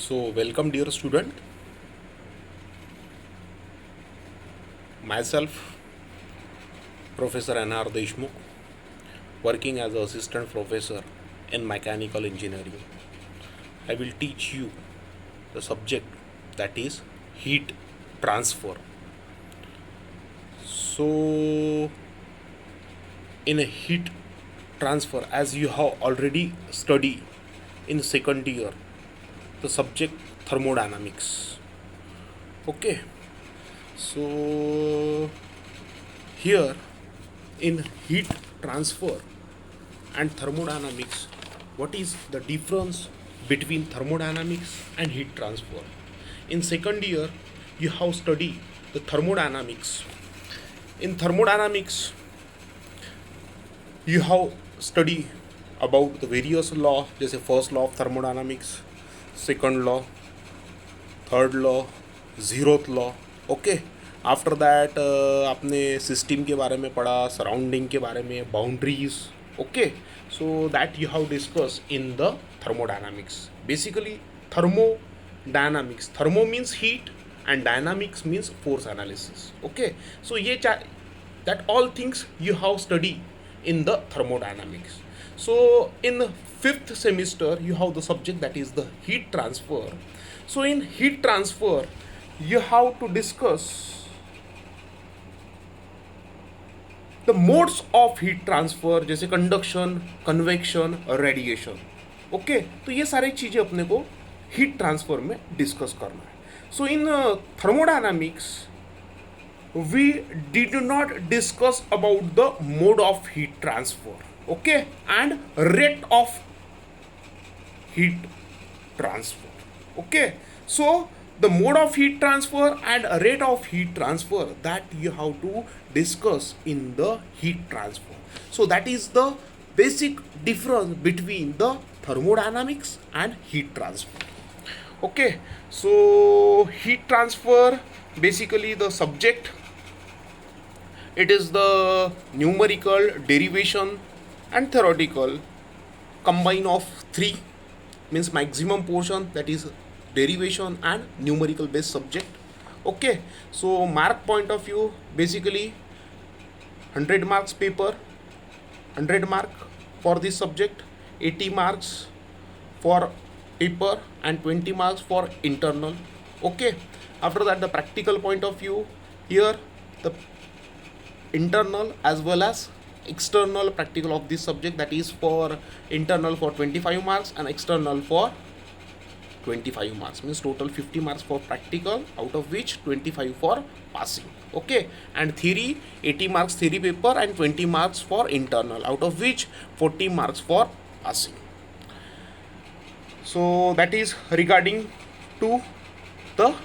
So, welcome, dear student. Myself, Professor N.R. Deshmukh, working as an assistant professor in mechanical engineering. I will teach you the subject that is heat transfer. So, in a heat transfer, as you have already studied in second year, the subject thermodynamics. Okay, so here in heat transfer and thermodynamics, what is the difference between thermodynamics and heat transfer? In second year, you have studied the thermodynamics. In thermodynamics, you have studied about the various law, जैसे first law of thermodynamics, second law, third law, zeroth law. Okay, after that आपने system के बारे में पढ़ा, surrounding के बारे में, boundaries. Okay, so that you have discuss in the thermodynamics. Basically thermodynamics, thermo means heat and dynamics means force analysis. Okay, so ये that all things you have studied in the thermodynamics. So in fifth semester you have the subject that is the heat transfer. So in heat transfer you have to discuss the modes of heat transfer, जैसे conduction, convection और radiation. Okay, तो ये सारी चीज़ें अपने को heat transfer में discuss करना है. सो इन thermodynamics we did not discuss about the mode of heat transfer, okay, and rate of heat transfer. Okay, so the mode of heat transfer and rate of heat transfer, that you have to discuss in the heat transfer. So that is the basic difference between the thermodynamics and heat transfer. Okay, so heat transfer, basically the subject, it is the numerical derivation and theoretical combine of three, means maximum portion, that is derivation and numerical based subject. Okay, so mark point of view, basically 100 marks paper, 100 mark for this subject, 80 marks for paper and 20 marks for internal. Okay, after that the practical point of view, here the internal as well as external practical of this subject, that is for internal for 25 marks and external for 25 marks, means total 50 marks for practical, out of which 25 for passing. Okay, and theory, 80 marks theory paper and 20 marks for internal, out of which 40 marks for passing. So that is regarding to the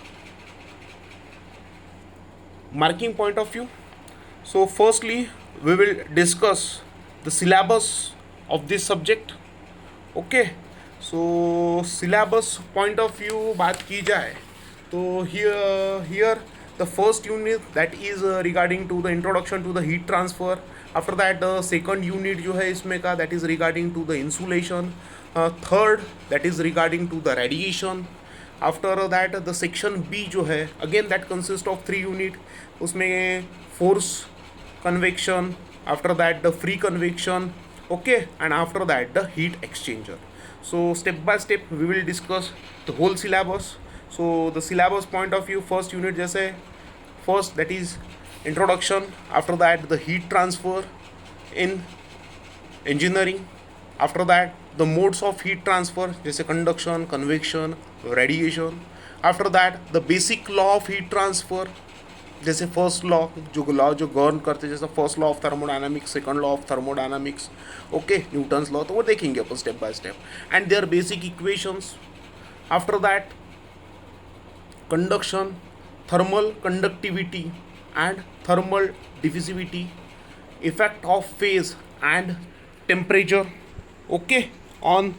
marking point of view. So firstly we will discuss the syllabus of this subject. Okay, so syllabus point of view बात की जाए तो here the first unit, that is regarding to the introduction to the heat transfer. After that the second unit जो है इसमें का, that is regarding to the insulation. Third, that is regarding to the radiation. After that the section B जो है, again that consists of 3 unit. उसमें force convection, after that the free convection. Okay, and after that the heat exchanger. So step by step we will discuss the whole syllabus. So the syllabus point of view, first unit जैसे first, that is introduction. After that the heat transfer in engineering. After that the modes of heat transfer, जैसे conduction, convection, radiation. After that the basic law of heat transfer, जैसे first law जो govern करते हैं, जैसे first law of thermodynamics, second law of thermodynamics. Okay, Newton's law, तो वो देखेंगे अपन step by step, and their basic equations. After that conduction, thermal conductivity and thermal diffusivity, effect of phase and temperature. Okay, on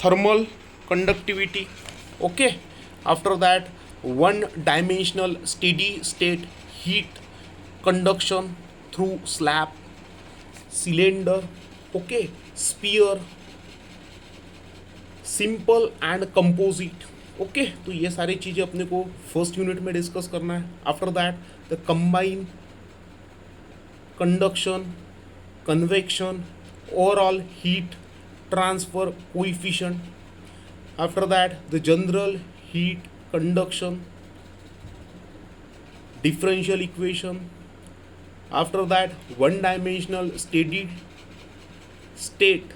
thermal conductivity. Okay, after that one dimensional steady state heat conduction through slab, cylinder, okay, sphere, simple and composite. Okay, तो ये सारी चीज़ें अपने को first unit में discuss करना है. After that the combine conduction, convection, overall heat transfer coefficient. After that, the general heat conduction differential equation. After that, one dimensional steady state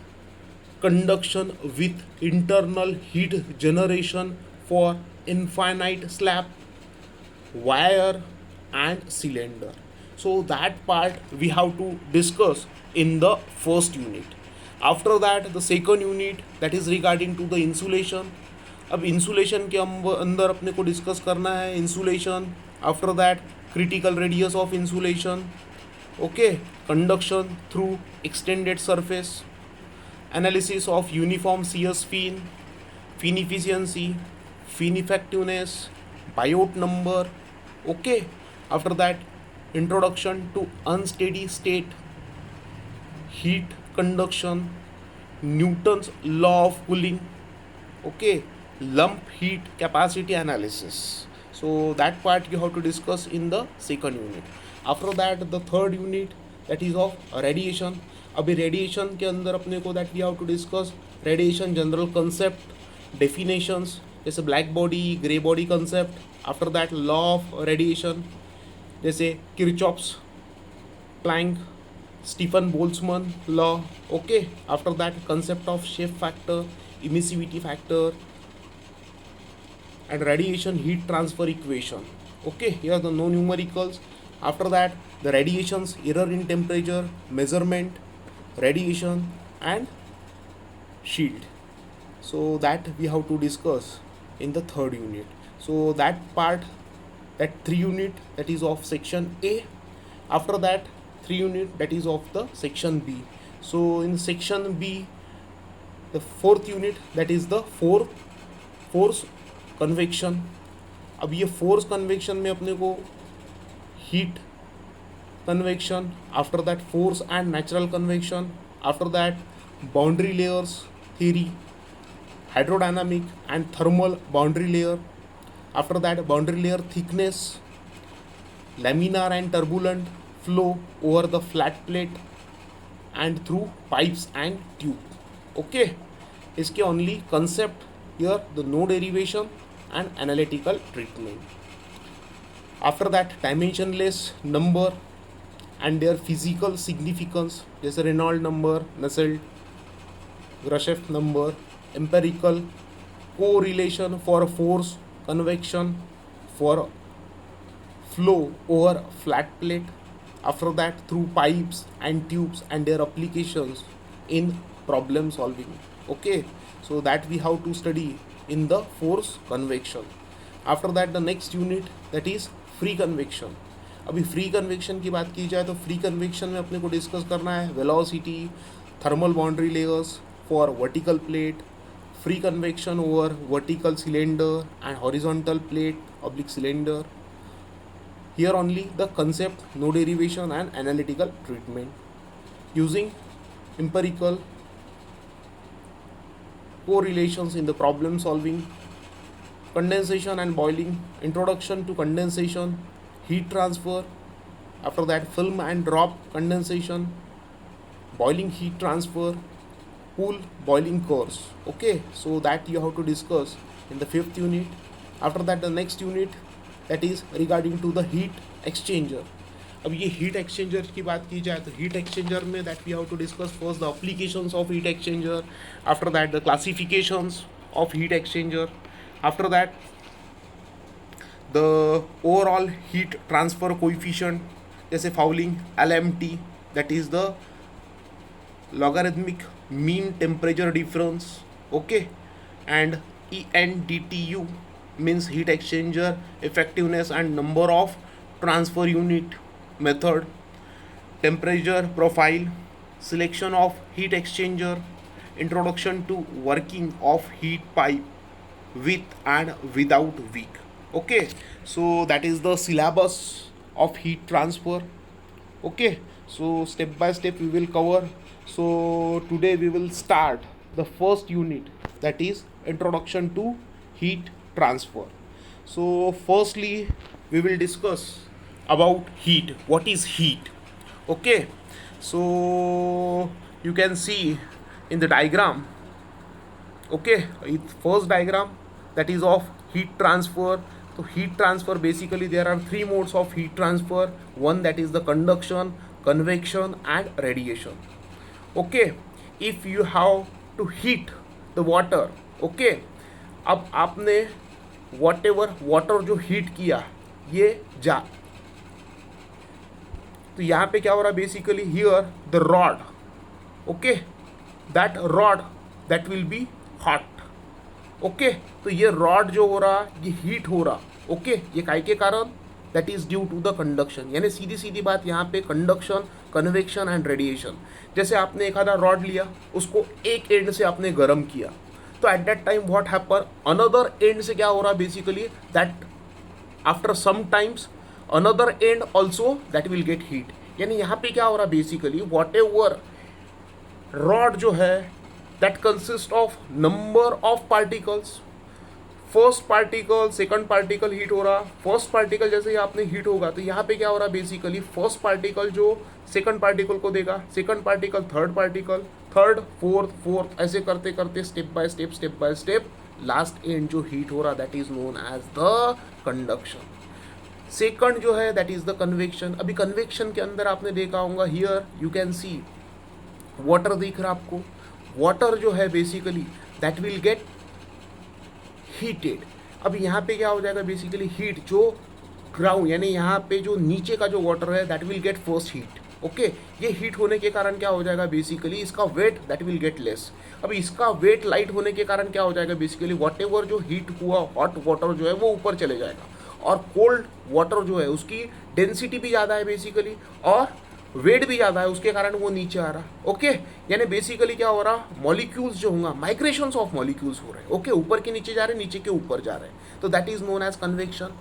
conduction with internal heat generation for infinite slab, wire and cylinder. So that part we have to discuss in the first unit. After that the second unit, that is regarding to the insulation. अब insulation के अंदर अपने को discuss करना है insulation. After that critical radius of insulation, okay, conduction through extended surface, analysis of uniform CS fin, fin efficiency, fin effectiveness, Biot number, okay. After that introduction to unsteady state heat conduction, Newton's law of cooling, okay, lump heat capacity analysis. So that part you have to discuss in the second unit. After that the third unit, that is of radiation. अभी radiation के अंदर अपने को that we have to discuss radiation general concept, definitions, जैसे black body, grey body concept. After that law of radiation, जैसे Kirchhoff's, Planck, Stefan Boltzmann law, okay. After that concept of shape factor, emissivity factor and radiation heat transfer equation, okay. Here are the no numericals. After that the radiation's error in temperature measurement, radiation and shield. So that we have to discuss in the third unit. So that part, that 3 unit, that is of section A. After that 3 unit, that is of the section B. So in section B, the fourth unit, that is the force convection. अब ये force convection में अपने को heat convection, after that force and natural convection, after that boundary layers theory, hydrodynamic and thermal boundary layer. After that boundary layer thickness, laminar and turbulent flow over the flat plate and through pipes and tube, okay. इसके only concept here, the no derivation and analytical treatment. After that dimensionless number and their physical significance, जैसे Reynold number, Nusselt, Grashof number, empirical correlation for force convection for flow over flat plate. After that through pipes and tubes and their applications in problem solving, okay. So that we have to study in the force convection. After that the next unit, that is free convection. अभी free convection की बात की जाए तो free convection में अपने को discuss करना है velocity, thermal boundary layers for vertical plate, free convection over vertical cylinder and horizontal plate oblique cylinder. Here only the concept, no derivation and analytical treatment using empirical correlations in the problem solving. Condensation and boiling, introduction to condensation, heat transfer. After that film and drop condensation, boiling heat transfer, cool boiling curves, okay. So that you have to discuss in the fifth unit. After that the next unit, that is regarding to the heat exchanger. अब ये heat exchanger की बात की जाए तो heat exchanger में that we have to discuss first the applications of heat exchanger, after that the classifications of heat exchanger, after that the overall heat transfer coefficient, जैसे fouling, LMT, that is the logarithmic mean temperature difference, okay. And ENDTU means heat exchanger effectiveness and number of transfer unit method, temperature profile, selection of heat exchanger, introduction to working of heat pipe with and without wick, okay. So that is the syllabus of heat transfer, okay. So step by step we will cover. So today we will start the first unit, that is introduction to heat transfer. So firstly we will discuss about heat. What is heat? Okay, so you can see in the diagram. Okay, it's first diagram, that is of heat transfer. So heat transfer, basically there are three modes of heat transfer. One, that is the conduction, convection and radiation. Okay, if you have to heat the water, okay, अब आपने whatever water जो heat किया ये जा, तो यहाँ पे क्या हो रहा है, basically here the rod, okay, that rod that will be hot. Okay, तो ये रॉड जो हो रहा, ये हीट हो रहा. ओके, ये काय के कारण, that is due to the conduction. यानी सीधी सीधी बात यहाँ पे कंडक्शन, कन्वेक्शन एंड रेडिएशन. जैसे आपने एक आधा रॉड लिया, उसको एक एंड से आपने गर्म किया, तो at that time what happen, another end से क्या हो रहा basically, that after some times another end also that will get heat. यानी यहाँ पे क्या हो रहा बेसिकली, वॉट एवर रॉड जो है that consist of number of particles. First particle, second particle heat हो रहा. फर्स्ट पार्टिकल जैसे ही आपने हीट होगा, तो यहाँ पे क्या हो रहा बेसिकली, फर्स्ट पार्टिकल जो सेकंड पार्टिकल को देगा, second particle third particle, third fourth, fourth, ऐसे करते करते step by step last end जो हीट हो रहा that is known as the conduction. Second जो है दैट इज द कन्वेक्शन. अभी कन्वेक्शन के अंदर आपने देखा होगा, here you can see water दिख रहा आपको. वाटर जो है basically that will get heated. अब यहाँ पे क्या हो जाएगा बेसिकली, हीट जो ग्राउंड यानी यहाँ पे जो नीचे का जो वाटर है that will get first heat. Okay, ये हीट होने के कारण क्या हो जाएगा बेसिकली, इसका weight that will get less. अब इसका वेट लाइट होने के कारण क्या हो जाएगा बेसिकली, वॉट एवर जो हीट हुआ हॉट वाटर जो है वो ऊपर चले जाएगा, और कोल्ड वाटर जो है उसकी डेंसिटी भी ज़्यादा है बेसिकली, और वेट भी ज़्यादा है, उसके कारण वो नीचे आ रहा. ओके, यानी बेसिकली क्या हो रहा, मॉलिक्यूल्स जो होंगे, माइग्रेशंस ऑफ मॉलिक्यूल्स हो रहे हैं. ओके, ऊपर के नीचे जा रहे हैं, नीचे के ऊपर जा रहे हैं, तो that is known as convection.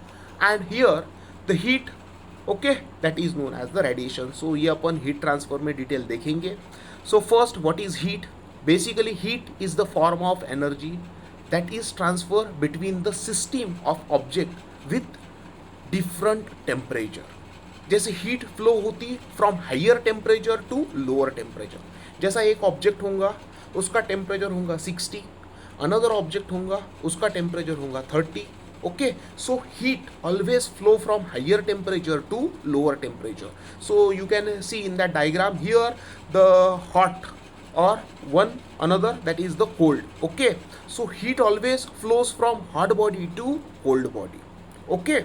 And here the heat, okay, that is known as the radiation. So ये अपन हीट ट्रांसफर में डिटेल देखेंगे. So first, what is heat? Basically heat is the form of energy that is transfer between the system of object with different temperature. जैसे heat flow होती from higher temperature to lower temperature. जैसा एक object होगा उसका temperature होगा 60, another object होगा उसका temperature होगा 30. Okay, so heat always flow from higher temperature to lower temperature. So you can see in that diagram here the hot or one another that is the cold. Okay, so heat always flows from hot body to cold body. Okay,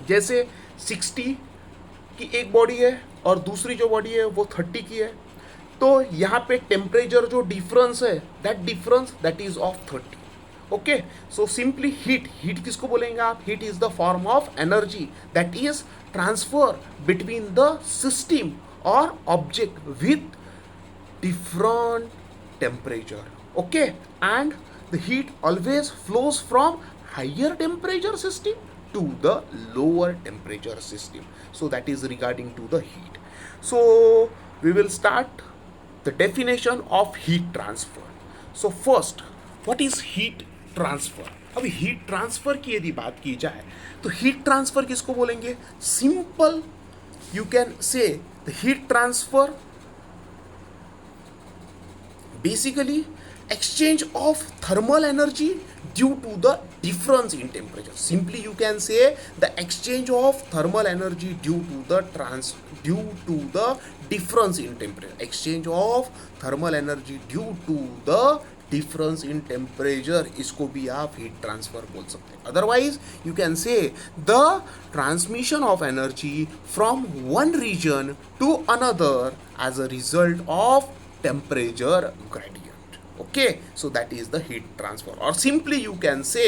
जैसे 60 की एक body है और दूसरी जो body है वो 30 की है, तो यहाँ पे टेम्परेचर जो डिफरेंस है that difference that is of 30. Okay, so simply heat किसको बोलेंगे आप, heat is the form of energy that is transfer between the system और object with different temperature. Okay, and the heat always flows from higher temperature system to the lower temperature system. So that is regarding to the heat. So we will start the definition of heat transfer. So first, what is heat transfer? अभी heat transfer की यदि बात की जाए तो heat transfer किसको बोलेंगे, simple you can say the heat transfer basically exchange of thermal energy due to the difference in temperature. Simply you can say the exchange of thermal energy due to the difference in temperature. Exchange of thermal energy due to the difference in temperature, इसको भी आप heat transfer बोल सकते हैं. Otherwise you can say the transmission of energy from one region to another as a result of temperature gradient. Okay, so that is the heat transfer, or simply you can say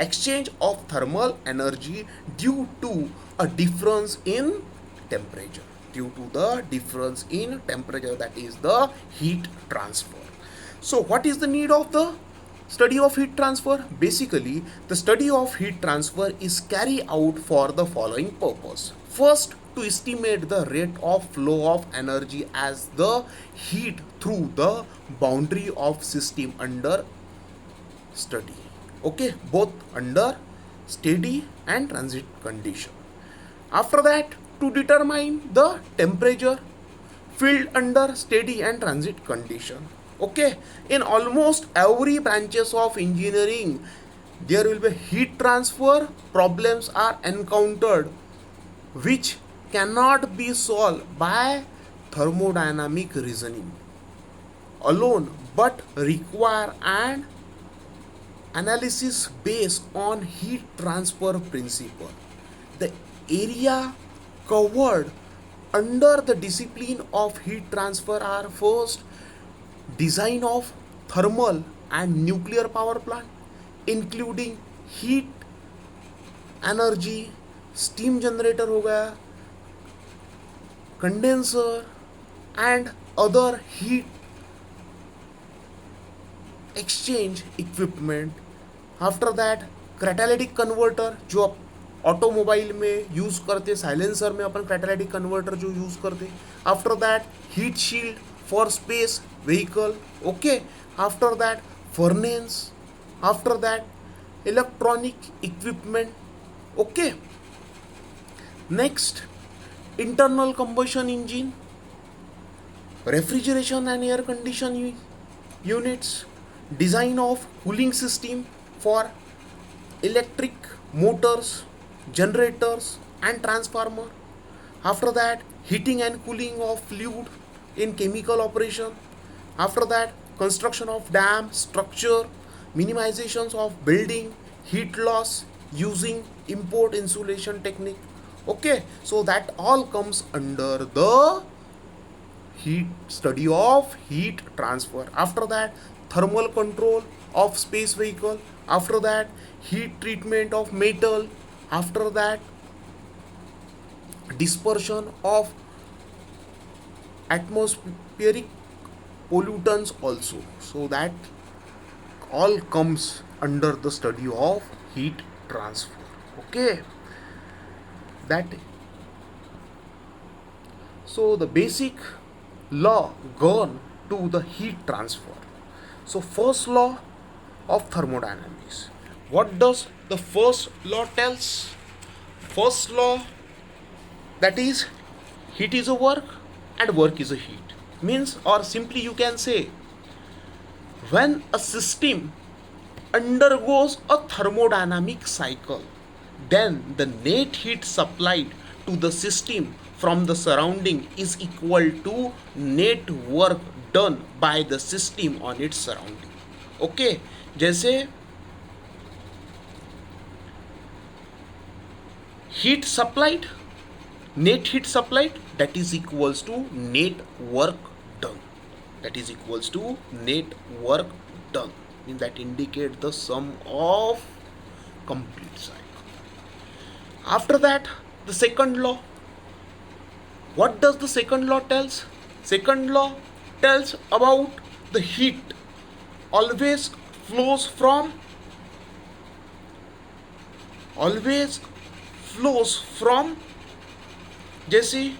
exchange of thermal energy due to a difference in temperature. Due to the difference in temperature, that is the heat transfer. So what is the need of the study of heat transfer? Basically the study of heat transfer is carried out for the following purpose. First, to estimate the rate of flow of energy as the heat through the boundary of system under study. Okay, both under steady and transit condition. After that, to determine the temperature field under steady and transit condition. Okay, in almost every branches of engineering, there will be heat transfer problems are encountered which cannot be solved by thermodynamic reasoning alone but require an analysis based on heat transfer principle. The area covered under the discipline of heat transfer are first design of thermal and nuclear power plant including heat energy, steam generator हो गया, condenser and other heat exchange equipment. After that catalytic converter जो आप automobile में use करते, silencer में अपन catalytic converter जो use करते. After that heat shield for space vehicle. Okay, after that furnace. After that electronic equipment. Okay, next internal combustion engine, refrigeration and air condition units, design of cooling system for electric motors, generators and transformer. After that, heating and cooling of fluid in chemical operation. After that, construction of dam structure, minimizations of building heat loss using import insulation technique. Okay, so that all comes under the heat study of heat transfer. After that, thermal control of space vehicle. After that, heat treatment of metal. After that, dispersion of atmospheric pollutants also. So that all comes under the study of heat transfer. Okay, that so the basic law govern to the heat transfer. So first law of thermodynamics, what does the first law tells? First law, that is heat is a work and work is a heat. Means, or simply you can say, when a system undergoes a thermodynamic cycle, then the net heat supplied to the system from the surrounding is equal to net work done by the system on its surrounding. Okay, जैसे heat supplied, net heat supplied, that is equals to net work done. That is equals to net work done. Means that indicate the sum of complete cycle. After that, the second law. What does the second law tells? Second law tells about the heat always flows from जैसे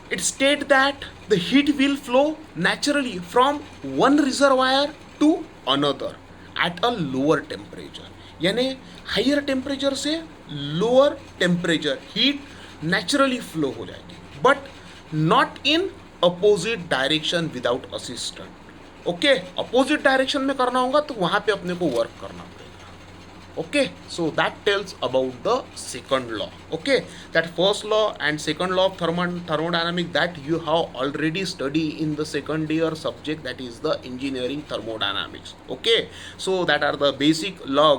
it state that the heat will flow naturally from one reservoir to another at a lower temperature. यानी higher temperature से lower temperature heat naturally flow हो जाएगी, but not in opposite direction without assistant. Okay, opposite direction में करना होगा तो वहां पे अपने को वर्क करना पड़ेगा. Okay, so that tells about the second law. Okay, that first law and second law of thermodynamics that you have already studied in the second year subject, that is the engineering thermodynamics. Okay, so that are the basic law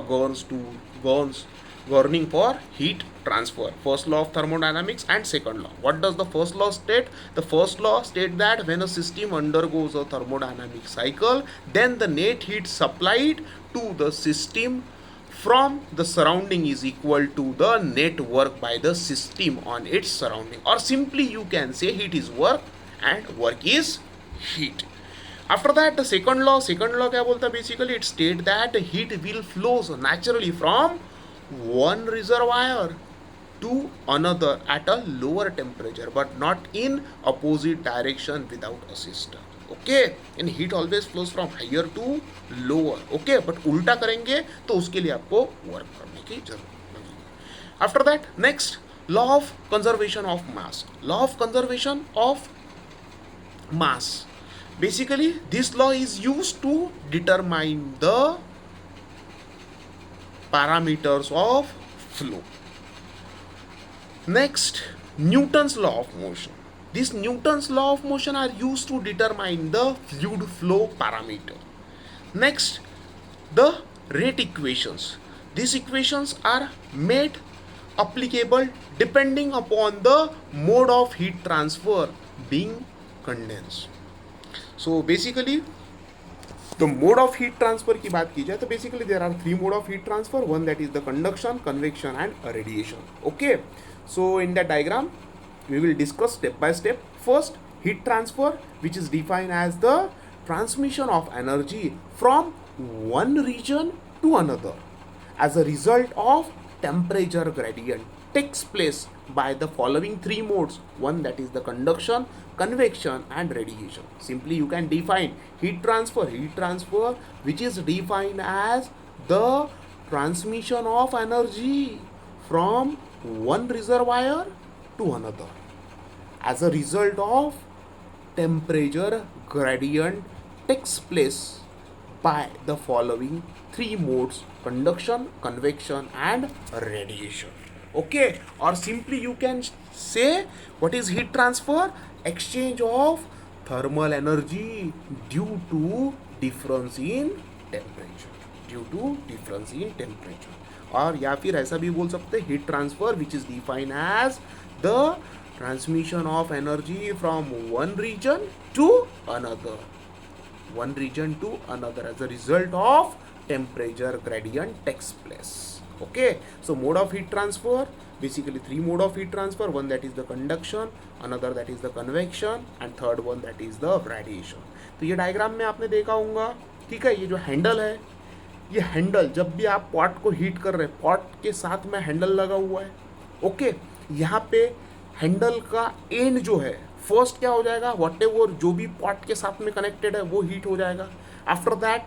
governing for heat transfer. First law of thermodynamics and second law. What does the first law state? The first law state that when a system undergoes a thermodynamic cycle, then the net heat supplied to the system from the surrounding is equal to the net work by the system on its surrounding, or simply you can say heat is work and work is heat. After that, the second law क्या बोलता है? Basically it state that heat will flows naturally from one reservoir to another at a lower temperature but not in opposite direction without a system. Okay, and heat always flows from higher to lower, okay, but उल्टा करेंगे तो उसके लिए आपको work करने की जरूरत लगेगी. After that next, law of conservation of mass. Law of conservation of mass, basically this law is used to determine the parameters of flow. Next, Newton's law of motion. These Newton's law of motion are used to determine the fluid flow parameter. Next, the rate equations. These equations are made applicable depending upon the mode of heat transfer being condensed. So basically the mode of heat transfer की बात की जाए तो basically there are three mode of heat transfer. One that is the conduction, convection and radiation. Okay, so in that diagram we will discuss step by step. First, heat transfer, which is defined as the transmission of energy from one region to another as a result of temperature gradient, takes place by the following three modes. One that is the conduction, convection and radiation. Simply you can define heat transfer which is defined as the transmission of energy from one reservoir to another as a result of temperature gradient, takes place by the following three modes: conduction, convection and radiation. Okay, or simply you can say what is heat transfer? Exchange of thermal energy due to difference in temperature, और या फिर ऐसा भी बोल सकते हैं, heat transfer which is defined as the transmission of energy from one region to another as a result of temperature gradient takes place. Okay, so mode of heat transfer, basically three mode of heat transfer. One that is the conduction, another that is the convection and third one that is the radiation. तो ये diagram में आपने देखा होगा, ठीक है. ये जो हैंडल है, ये हैंडल जब भी आप पॉट को हीट कर रहे हैं, पॉट के साथ में हैंडल लगा हुआ है. ओके, यहाँ पे हैंडल का एंड जो है, फर्स्ट क्या हो जाएगा, वॉट एवर जो भी पॉट के साथ में कनेक्टेड है वो हीट हो जाएगा. आफ्टर दैट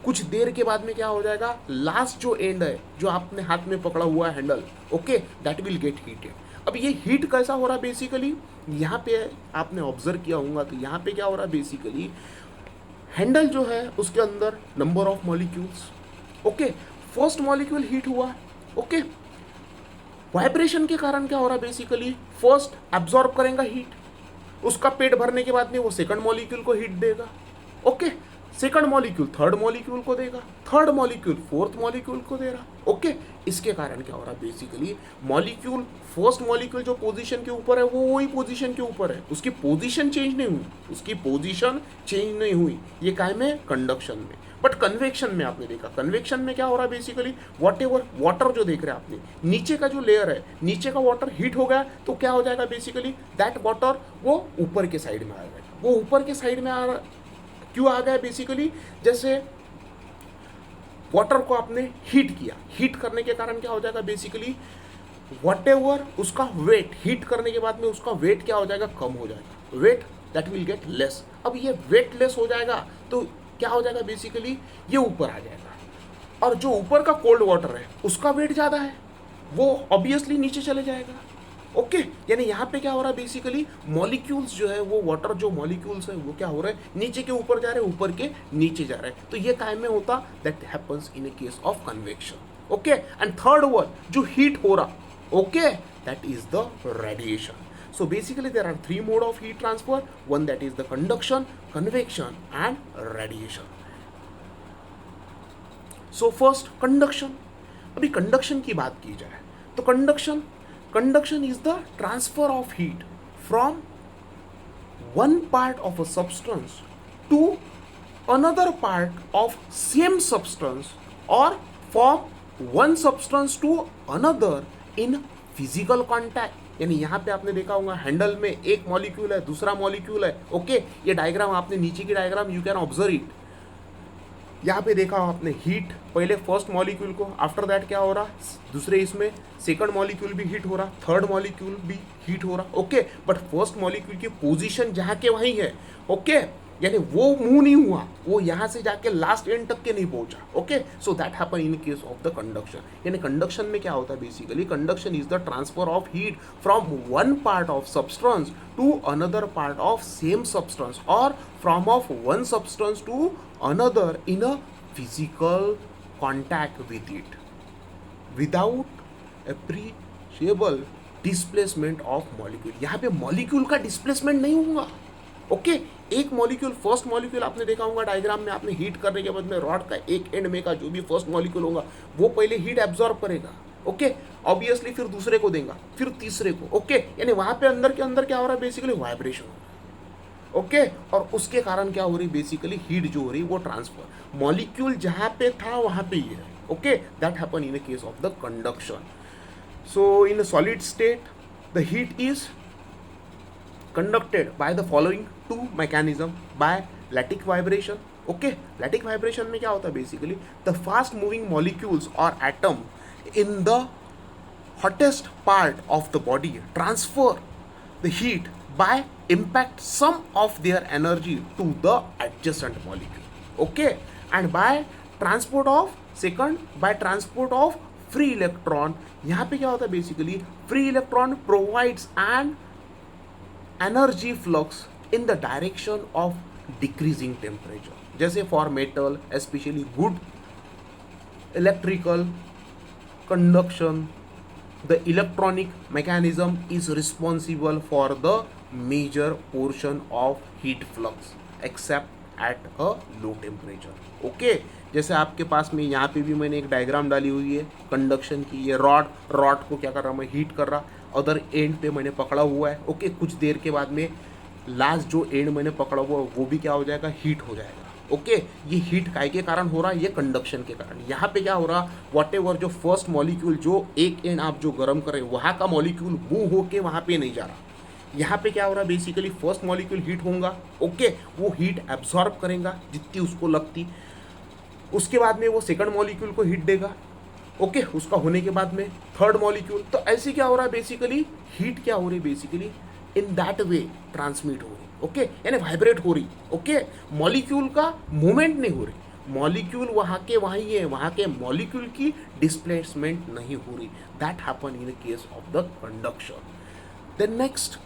कुछ देर के बाद में क्या हो जाएगा, लास्ट जो एंड है जो आपने हाथ में पकड़ा हुआ है handle, okay, that will get heated. अब ये हीट कैसा हो रहा है, बेसिकली यहाँ पे आपने ऑब्जर्व किया होगा तो यहाँ पे क्या हो रहा है, बेसिकली हैंडल जो है उसके अंदर number of molecules, okay, first molecule heat हुआ, ओके, वाइब्रेशन के कारण क्या हो रहा है, बेसिकली फर्स्ट एब्जॉर्ब करेगा हीट, उसका पेट भरने के बाद में वो सेकंड मॉलिक्यूल को हीट देगा, okay, second molecule third molecule को देगा, थर्ड मॉलिक्यूल फोर्थ मॉलिक्यूल को दे रहा, ओके. इसके कारण क्या हो रहा है, बेसिकली मॉलिक्यूल, फर्स्ट मॉलिक्यूल जो पोजीशन के ऊपर है वो वही पोजीशन के ऊपर है, उसकी पोजीशन चेंज नहीं हुई, ये काय में, कंडक्शन में. बट कन्वेक्शन में आपने देखा, कन्वेक्शन में क्या हो रहा है, बेसिकली वॉट एवर वाटर जो देख रहे हैं आपने, नीचे का जो लेयर है, नीचे का वाटर हीट हो गया तो क्या हो जाएगा, बेसिकली दैट वाटर वो ऊपर के साइड में आ जाएगा. वो ऊपर के साइड में क्यों आ गया, बेसिकली जैसे वाटर को आपने हीट किया, हीट करने के कारण क्या हो जाएगा, बेसिकली वॉट एवर उसका वेट, हीट करने के बाद में उसका वेट क्या हो जाएगा, कम हो जाएगा, weight that will get less. अब ये वेट लेस हो जाएगा तो क्या हो जाएगा, बेसिकली ये ऊपर आ जाएगा, और जो ऊपर का कोल्ड वाटर है उसका वेट ज़्यादा है, वो ऑब्वियसली नीचे चले जाएगा, ओके. यानी यहाँ पे क्या हो रहा है, बेसिकली मॉलिक्यूल्स जो है वो वाटर जो मॉलिक्यूल्स है वो क्या हो रहे हैं, नीचे के ऊपर जा रहे हैं, ऊपर के नीचे जा रहे हैं. तो ये काय में होता, that happens in A case of convection, okay. And third one जो हीट हो रहा, okay, that is the radiation. So basically there are three mode of heat transfer. One that is the conduction, convection and radiation. So first conduction. अभी conduction की बात की जाए तो conduction is the transfer of heat from one part of a substance to another part of same substance or from one substance to another in physical contact. यानी यहाँ पे आपने देखा होगा हैंडल में एक मॉलिक्यूल है, दूसरा मॉलिक्यूल है, ओके. ये डायग्राम आपने नीचे की diagram you can observe it. यहाँ पे देखा आपने हीट, पहले फर्स्ट मॉलिक्यूल को, आफ्टर दैट क्या हो रहा, दूसरे इसमें सेकंड मॉलिक्यूल भी हीट हो रहा, थर्ड मॉलिक्यूल भी हीट हो रहा, ओके. बट फर्स्ट मॉलिक्यूल की पोजीशन जहाँ के वहीं है, ओके. यानी वो मूव नहीं हुआ, वो यहाँ से जाके लास्ट एंड तक के नहीं पहुंचा. Okay, so that happen in case of the conduction. यानी कंडक्शन में क्या होता है basically, conduction is the transfer of heat from one part of substance to another part of same substance और from of one substance to another in a physical contact with it without appreciable displacement of molecule. यहाँ पे molecule का displacement नहीं होगा. Okay, एक molecule, first molecule आपने देखा होगा डायग्राम में, आपने हीट करने के बाद में रॉड का एक एंड में का जो भी फर्स्ट मॉलिक्यूल होगा वो पहले हीट एब्जॉर्ब करेगा. ओके, ऑब्वियसली फिर दूसरे को देगा, फिर तीसरे को. ओके, यानी वहाँ पे अंदर के अंदर क्या हो रहा है बेसिकली, वाइब्रेशन हो रहा है. ओके, और उसके कारण क्या हो रही बेसिकली, हीट जो हो रही वो ट्रांसफर. मॉलिक्यूल जहाँ पे था वहाँ पे ही है. Okay, that happen in the case of the conduction. So in a solid state, the heat is conducted by the following two mechanism, by lattice vibration. Okay, lattice vibration में क्या होता है basically, the fast moving molecules or atom in the hottest part of the body transfer the heat by impact some of their energy to the adjacent molecule. Okay, and by transport of second, by transport of free electron. यहाँ पे क्या होता है basically, free electron provides an energy flux in the direction of decreasing temperature. जैसे for metal specially good electrical conduction, the electronic mechanism is responsible for the major portion of heat flux except at a low temperature. Okay, जैसे आपके पास में यहाँ पे भी मैंने एक diagram डाली हुई है कंडक्शन की. ये रॉड को क्या कर रहा, मैं हीट कर रहा, अदर एंड पे मैंने पकड़ा हुआ है. ओके, कुछ देर के बाद में लास्ट जो एंड मैंने पकड़ा हुआ वो भी क्या हो जाएगा, हीट हो जाएगा. ओके, ये हीट काय के कारण हो रहा है, ये कंडक्शन के कारण. यहाँ पे क्या हो रहा, वॉट एवर जो फर्स्ट मॉलिक्यूल जो एक एंड आप जो गर्म कर रहे हैं वहाँ का मॉलिक्यूल मूव होके वहाँ पे नहीं जा रहा. यहाँ पे क्या हो रहा है बेसिकली, फर्स्ट मॉलिक्यूल हीट होगा. ओके, वो हीट एब्जॉर्ब करेगा जितनी उसको लगती, उसके बाद में वो सेकंड मॉलिक्यूल को हीट देगा. ओके, उसका होने के बाद में थर्ड मॉलिक्यूल. तो ऐसे क्या हो रहा है बेसिकली, हीट क्या हो रही है basically, in that way transmit हो रही. ओके, यानी वाइब्रेट हो रही. ओके, मॉलिक्यूल का मूवमेंट नहीं हो रही, मॉलिक्यूल वहाँ के वहीं है, वहाँ के मॉलिक्यूल की डिस्प्लेसमेंट नहीं हो रही. That happen in the case of the conduction. Then next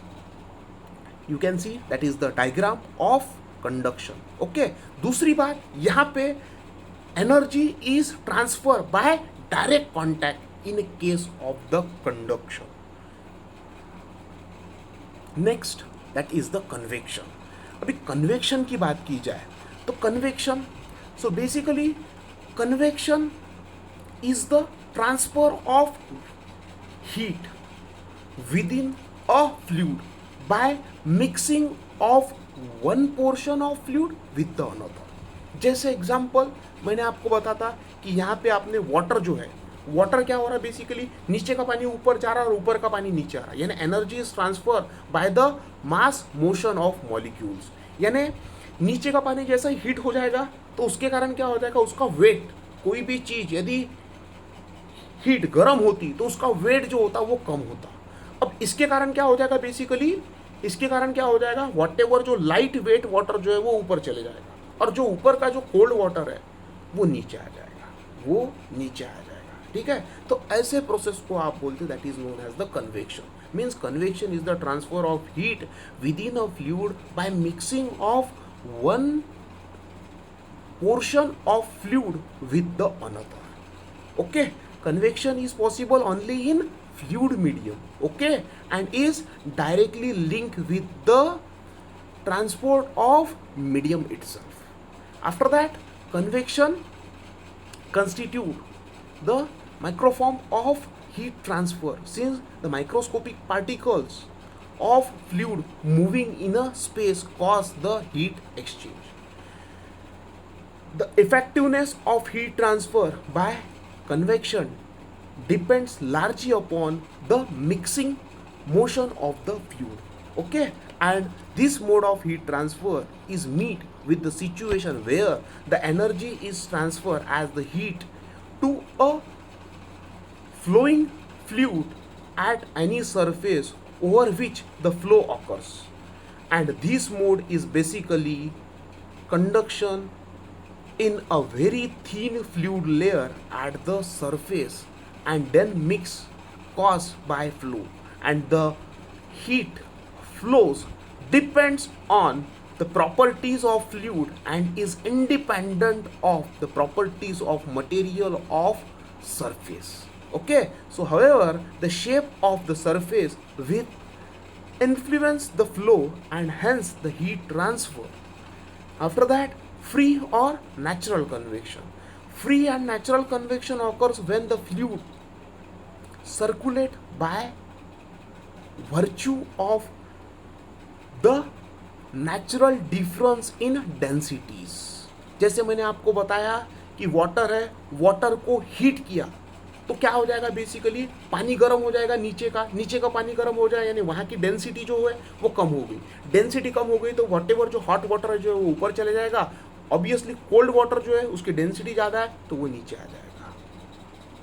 you can see that is the diagram of conduction. Okay, दूसरी बात यहाँ पे energy is transferred by direct contact in a case of the conduction. Next, that is the convection. अभी convection की बात की जाए तो convection, so basically convection is the transfer of heat within a fluid by mixing of one portion of fluid with the another. जैसे example मैंने आपको बताता कि यहाँ पे आपने वाटर जो है, वाटर क्या हो रहा है बेसिकली, नीचे का पानी ऊपर जा रहा है और ऊपर का पानी नीचे आ रहा है. यानी energy is transfer by the mass motion of molecules. यानी नीचे का पानी जैसा ही हीट हो जाएगा तो उसके कारण क्या हो जाएगा, उसका वेट, कोई भी चीज़ यदि हीट गर्म होती तो उसका वेट जो होता वो कम होता. अब इसके कारण क्या हो जाएगा बेसिकली, इसके कारण क्या हो जाएगा, वॉट एवर जो लाइट वेट वाटर जो है वो ऊपर चले जाएगा और जो ऊपर का जो कोल्ड वाटर है वो नीचे आ जाएगा, वो नीचे आ जाएगा. ठीक है, तो ऐसे प्रोसेस को आप बोलते हैं that is known as the convection. Means convection is the transfer of heat within a fluid by mixing of one portion of fluid with the another. Okay, convection is possible only in fluid medium. Okay, and is directly linked with the transport of medium itself. After that, convection constitute the microform of heat transfer, since the microscopic particles of fluid moving in a space cause the heat exchange. The effectiveness of heat transfer by convection depends largely upon the mixing motion of the fluid. Okay, and this mode of heat transfer is met with the situation where the energy is transferred as the heat to a flowing fluid at any surface over which the flow occurs, and this mode is basically conduction in a very thin fluid layer at the surface and then mix caused by flow, and the heat flows depends on the properties of fluid and is independent of the properties of material of surface. Okay, so however the shape of the surface will influence the flow and hence the heat transfer. After that, free or natural convection. Free and natural convection occurs when the fluid circulate by virtue of the natural difference in densities. जैसे मैंने आपको बताया कि water है, water को heat किया तो क्या हो जाएगा, बेसिकली पानी गर्म हो जाएगा, नीचे का पानी गर्म हो जाए, यानी वहाँ की डेंसिटी जो है वो कम हो गई. डेंसिटी कम हो गई तो वॉटेवर जो हॉट वाटर है जो है वो ऊपर चले जाएगा. ऑब्वियसली कोल्ड वाटर जो है उसकी डेंसिटी ज़्यादा है तो वो नीचे आ जाएगा.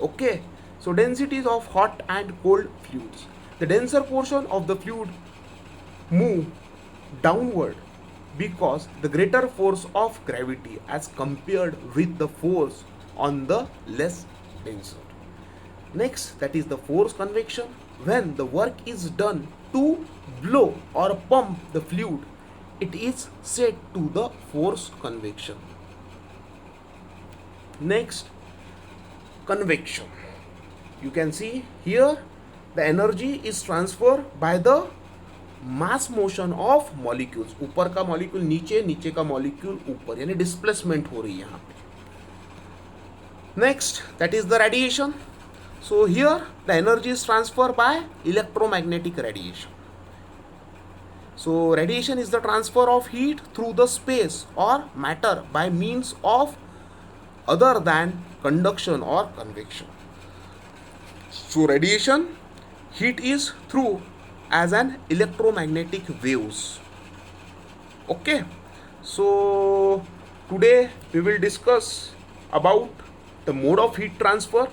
Okay, so densities of hot and cold fluids. The denser portion of the fluid move downward because the greater force of gravity as compared with the force on the less denser. Next, that is the force convection. When the work is done to blow or pump the fluid, it is said to the force convection. Next, convection. You can see here the energy is transferred by the mass motion of molecules. ऊपर का molecule नीचे, नीचे का molecule ऊपर, यानी displacement हो रही है यहाँ पे. Next, that is the radiation. So here the energy is transfer by electromagnetic radiation. So radiation is the transfer of heat through the space और matter by means of other than conduction और convection. So radiation heat is through as an electromagnetic waves. Okay, so today we will discuss about the mode of heat transfer.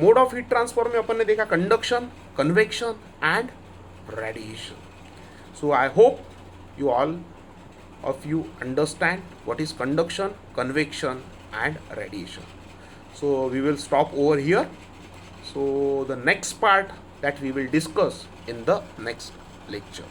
Mode of heat transfer में अपन ने देखा conduction, convection and radiation. So I hope you all of you understand what is conduction, convection and radiation. So we will stop over here. So the next part that we will discuss in the next lecture.